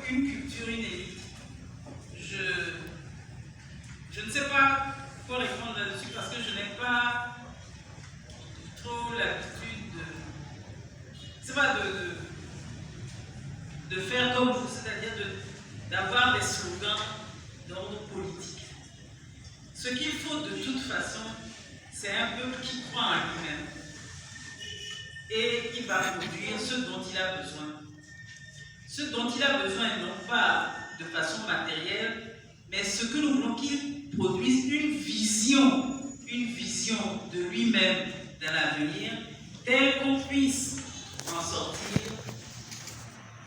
une culture, une élite. Je ne sais pas quoi répondre là-dessus parce que je n'ai pas trop l'habitude de faire comme vous, c'est-à-dire d'avoir des slogans d'ordre politique. Ce qu'il faut de toute façon, c'est un peuple qui croit en lui-même et qui va produire ce dont il a besoin. Ce dont il a besoin, non pas de façon matérielle, mais ce que nous voulons qu'il produise une vision de lui-même dans l'avenir, telle qu'on puisse en sortir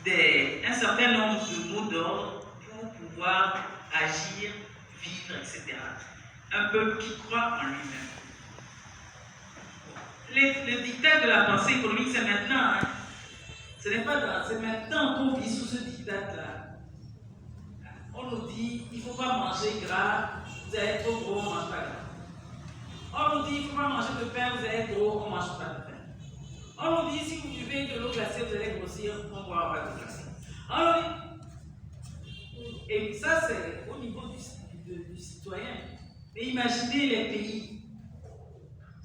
un certain nombre de mots d'ordre pour pouvoir agir, vivre, etc. Un peuple qui croit en lui-même. Le dictat de la pensée économique, c'est maintenant. Hein. Ce n'est pas dans, c'est maintenant qu'on vit sous ce dictat-là. On nous dit, il ne faut pas manger gras, vous allez être trop gros, on ne mange pas gras. On nous dit, il ne faut pas manger de pain, vous allez être gros, on ne mange pas de pain. On nous dit, si vous buvez de l'eau glacée, vous allez grossir, on ne boira pas d'eau glacée. On nous dit, et ça c'est au niveau du citoyen. Mais imaginez les pays.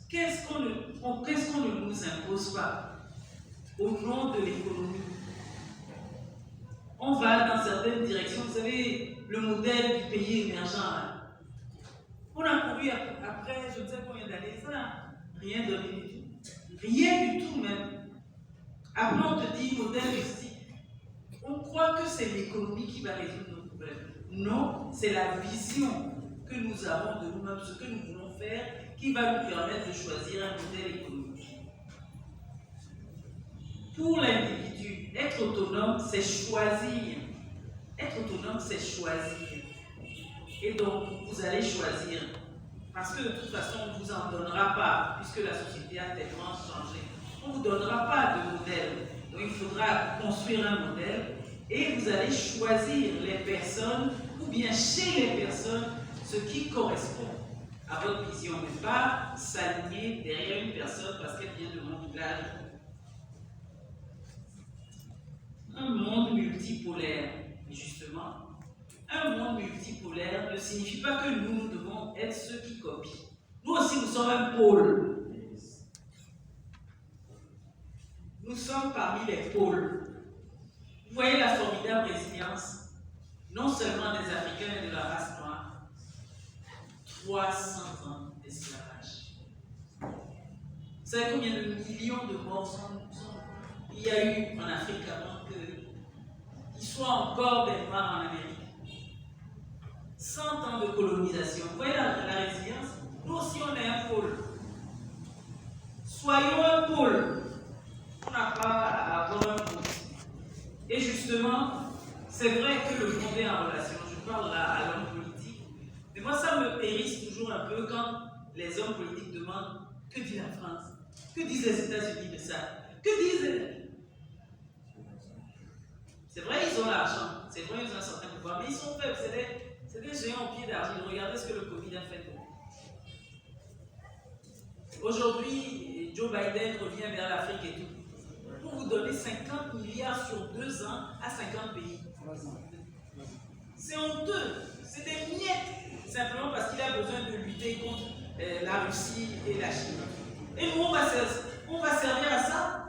Qu'est-ce qu'on ne nous impose pas au nom de l'économie? On va dans certaines directions. Vous savez, le modèle du pays émergent. Hein. On a couru après, je ne sais combien d'années, ça n'a rien donné du tout. Rien du tout même. Après, on te dit modèle rustique. On croit que c'est l'économie qui va résoudre nos problèmes. Non, c'est la vision que nous avons de nous-mêmes, ce que nous voulons faire, qui va nous permettre de choisir un modèle économique. Pour l'individu, être autonome, c'est choisir. Être autonome, c'est choisir. Et donc, vous allez choisir. Parce que de toute façon, on ne vous en donnera pas, puisque la société a tellement changé. On ne vous donnera pas de modèle. Donc, il faudra construire un modèle et vous allez choisir les personnes, ou bien chez les personnes, ce qui correspond à votre vision, mais pas s'aligner derrière une personne parce qu'elle vient de mon village. Un monde multipolaire, justement, un monde multipolaire ne signifie pas que nous devons être ceux qui copient. Nous aussi, nous sommes un pôle. Nous sommes parmi les pôles. Vous voyez la formidable résilience, non seulement des Africains et de la race noire, 300 ans d'esclavage. Vous savez combien de millions de morts il y a eu en Afrique avant qu'il soit encore des Noirs en Amérique? 100 ans de colonisation. Vous voyez la résilience? Nous aussi, on est un pôle. Soyons un pôle. On n'a pas à avoir un pôle. Et justement, c'est vrai que le monde est en relation. Je parle là à l'homme politique. Mais moi, ça me hérisse toujours un peu quand les hommes politiques demandent que dit la France? Que disent les États-Unis de ça? Que disent... C'est vrai, ils ont l'argent. C'est vrai, ils ont un certain pouvoir. Mais ils sont faibles. C'est des géants au pied d'argile. Regardez ce que le Covid a fait. Aujourd'hui, Joe Biden revient vers l'Afrique et tout. Pour vous donner 50 milliards sur 2 ans à 50 pays. C'est honteux. C'est des miettes. Simplement parce qu'il a besoin de lutter contre la Russie et la Chine. Et nous, on va servir à ça.